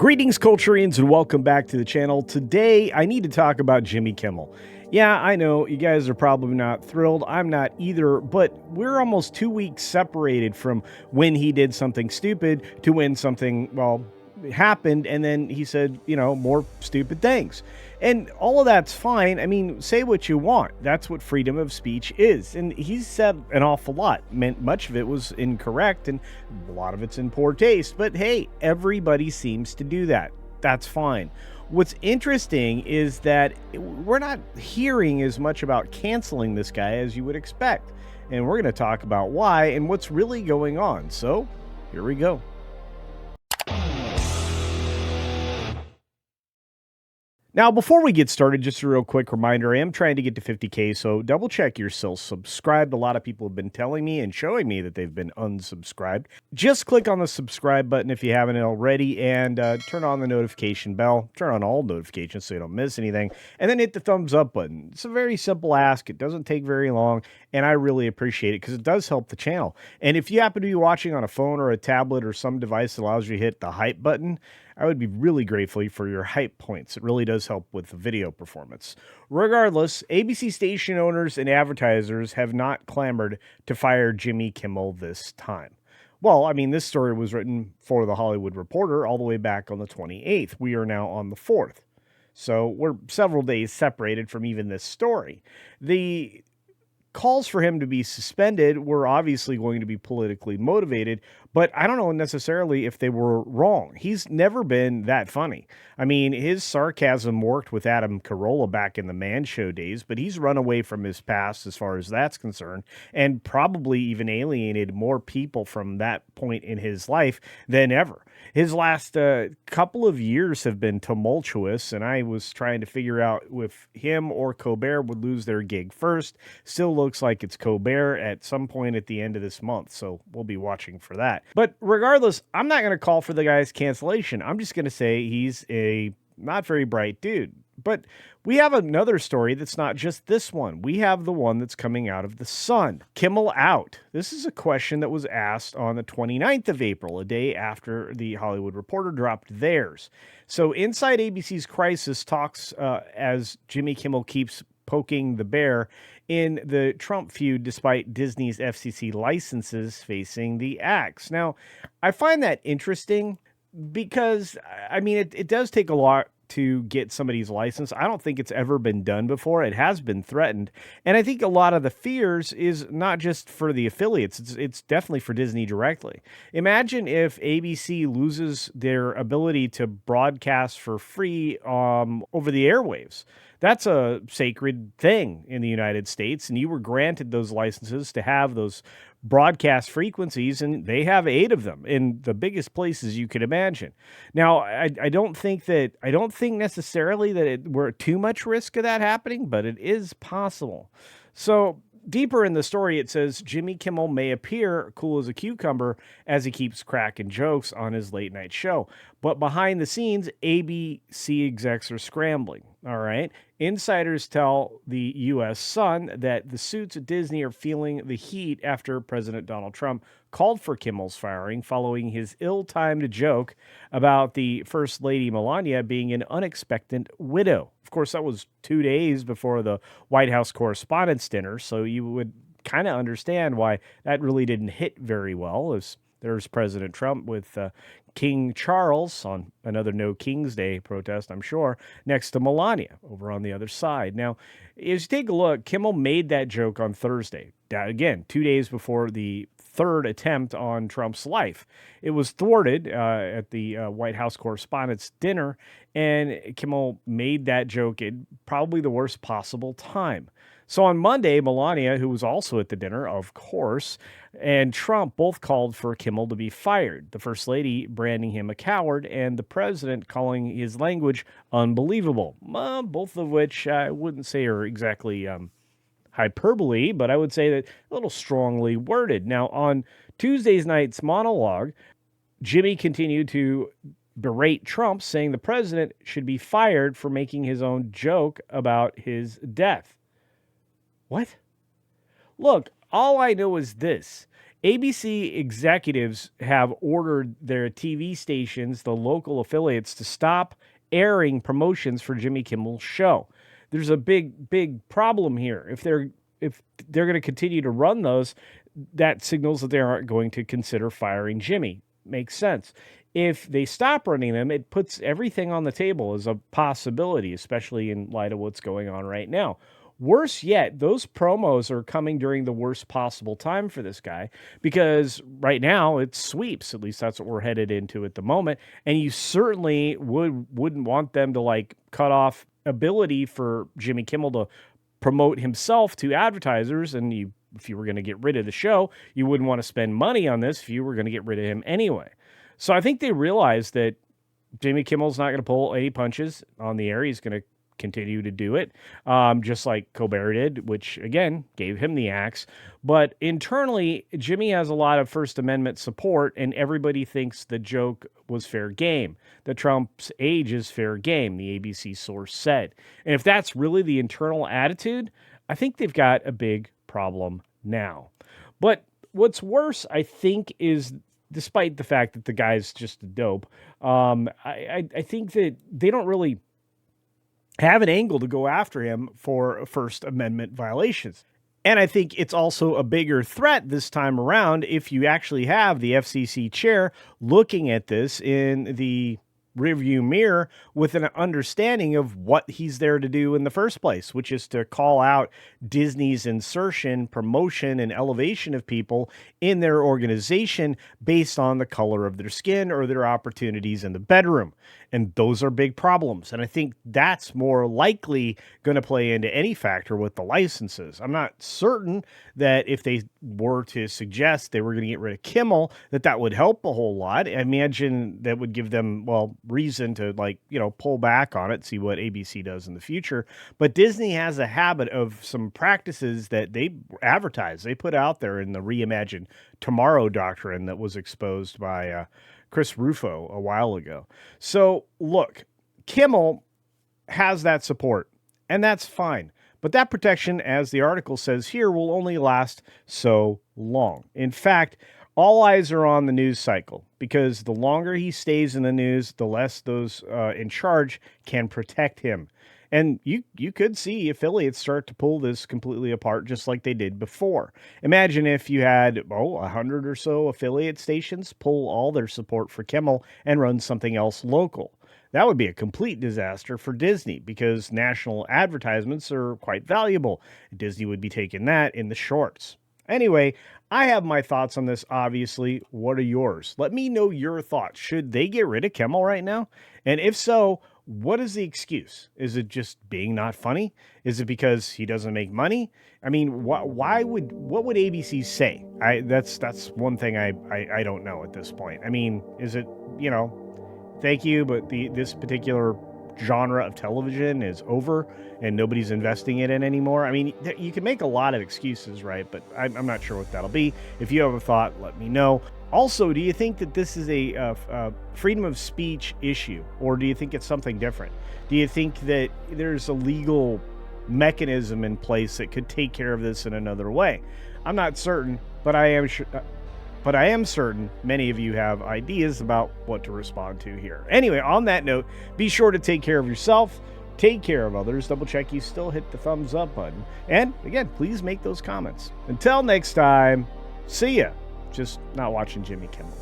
Greetings, Culturians, and welcome back to the channel. Today, I need to talk about Jimmy Kimmel. Yeah, I know you guys are probably not thrilled. I'm not either, but we're almost 2 weeks separated from when he did something stupid to when something, well, happened, and then he said, more stupid things. And all of that's fine. I mean, say what you want. That's what freedom of speech is. And he's said an awful lot. Much of it was incorrect, and a lot of it's in poor taste. But hey, everybody seems to do that. That's fine. What's interesting is that we're not hearing as much about canceling this guy as you would expect. And we're going to talk about why and what's really going on. So here we go. Now, before we get started, just a real quick reminder, I am trying to get to 50K, so double check you're still subscribed. A lot of people have been telling me and showing me that they've been unsubscribed. Just click on the subscribe button if you haven't already, and turn on the notification bell. Turn on all notifications so you don't miss anything, and then hit the thumbs up button. It's a very simple ask. It doesn't take very long, and I really appreciate it because it does help the channel. And if you happen to be watching on a phone or a tablet or some device that allows you to hit the hype button, I would be really grateful for your hype points. It really does help with the video performance. Regardless, ABC station owners and advertisers have not clamored to fire Jimmy Kimmel this time. Well, I mean, this story was written for The Hollywood Reporter all the way back on the 28th. We are now on the 4th. So we're several days separated from even this story. The calls for him to be suspended were obviously going to be politically motivated, but I don't know necessarily if they were wrong. He's never been that funny. I mean, his sarcasm worked with Adam Carolla back in the Man Show days, but he's run away from his past as far as that's concerned, and probably even alienated more people from that point in his life than ever. His last couple of years have been tumultuous, and I was trying to figure out if him or Colbert would lose their gig first. Still looks like it's Colbert at some point at the end of this month, so we'll be watching for that. But regardless, I'm not going to call for the guy's cancellation. I'm just going to say he's a not very bright dude. But we have another story that's not just this one. We have the one that's coming out of The Sun. Kimmel out. This is a question that was asked on the 29th of April, a day after The Hollywood Reporter dropped theirs. So inside ABC's crisis talks as Jimmy Kimmel keeps poking the bear in the Trump feud despite Disney's FCC licenses facing the axe. Now, I find that interesting because, I mean, it does take a lot to get somebody's license. I don't think it's ever been done before. It has been threatened. And I think a lot of the fears is not just for the affiliates. It's definitely for Disney directly. Imagine if ABC loses their ability to broadcast for free over the airwaves. That's a sacred thing in the United States, and you were granted those licenses to have those broadcast frequencies, and they have 8 of them in the biggest places you could imagine. Now, I don't think necessarily that we're too much risk of that happening, but it is possible. So deeper in the story, it says Jimmy Kimmel may appear cool as a cucumber as he keeps cracking jokes on his late night show. But behind the scenes, ABC execs are scrambling. All right. Insiders tell the U.S. Sun that the suits at Disney are feeling the heat after President Donald Trump called for Kimmel's firing following his ill-timed joke about the First Lady Melania being an unexpected widow. Of course, that was 2 days before the White House Correspondents' Dinner, so you would kind of understand why that really didn't hit very well. As there's President Trump with King Charles on another No King's Day protest, I'm sure, next to Melania over on the other side. Now, as you take a look, Kimmel made that joke on Thursday. Again, 2 days before the third attempt on Trump's life. It was thwarted at the White House Correspondents' Dinner, and Kimmel made that joke at probably the worst possible time. So on Monday, Melania, who was also at the dinner, of course, and Trump both called for Kimmel to be fired, the First Lady branding him a coward, and the president calling his language unbelievable, both of which I wouldn't say are exactly hyperbole, but I would say that a little strongly worded. Now, on Tuesday's night's monologue, Jimmy continued to berate Trump, saying the president should be fired for making his own joke about his death. What? Look, all I know is this. ABC executives have ordered their TV stations, the local affiliates, to stop airing promotions for Jimmy Kimmel's show. There's a big problem here. If they're going to continue to run those, that signals that they aren't going to consider firing Jimmy. Makes sense. If they stop running them, it puts everything on the table as a possibility, especially in light of what's going on right now. Worse yet, those promos are coming during the worst possible time for this guy because right now it's sweeps. At least that's what we're headed into at the moment. And you certainly wouldn't want them to like cut off ability for Jimmy Kimmel to promote himself to advertisers. And if you were going to get rid of the show, you wouldn't want to spend money on this if you were going to get rid of him anyway. So I think they realized that Jimmy Kimmel's not going to pull any punches on the air. He's going to continue to do it, just like Colbert did, which, again, gave him the axe. But internally, Jimmy has a lot of First Amendment support, and everybody thinks the joke was fair game, that Trump's age is fair game, the ABC source said. And if that's really the internal attitude, I think they've got a big problem now. But what's worse, I think, is despite the fact that the guy's just a dope, I think that they don't really have an angle to go after him for First Amendment violations. And I think it's also a bigger threat this time around if you actually have the FCC chair looking at this in the rearview mirror with an understanding of what he's there to do in the first place, which is to call out Disney's insertion, promotion, and elevation of people in their organization based on the color of their skin or their opportunities in the bedroom. And those are big problems. And I think that's more likely going to play into any factor with the licenses. I'm not certain that if they were to suggest they were going to get rid of Kimmel, that would help a whole lot. I imagine that would give them, reason to pull back on it, see what ABC does in the future. But Disney has a habit of some practices that they advertise, they put out there in the Reimagine Tomorrow doctrine that was exposed by Chris Rufo a while ago. So look, Kimmel has that support, and that's fine. But that protection, as the article says here, will only last so long. In fact, all eyes are on the news cycle because the longer he stays in the news, the less those in charge can protect him. And you could see affiliates start to pull this completely apart just like they did before. Imagine if you had, 100 or so affiliate stations pull all their support for Kimmel and run something else local. That would be a complete disaster for Disney because national advertisements are quite valuable. Disney would be taking that in the shorts. Anyway, I have my thoughts on this, obviously. What are yours? Let me know your thoughts. Should they get rid of Kimmel right now? And if so, what is the excuse? Is it just being not funny? Is it because he doesn't make money? I mean, what would ABC say? That's one thing I don't know at this point. I mean, is it, thank you, but this particular genre of television is over and nobody's investing it in anymore? I mean, you can make a lot of excuses, right? But I'm not sure what that'll be. If you have a thought, let me know. Also, do you think that this is a freedom of speech issue, or do you think it's something different? Do you think that there's a legal mechanism in place that could take care of this in another way? I'm not certain, but I am certain many of you have ideas about what to respond to here. Anyway, on that note, be sure to take care of yourself, take care of others, double check you still hit the thumbs up button, and again, please make those comments. Until next time, see ya. Just not watching Jimmy Kimmel.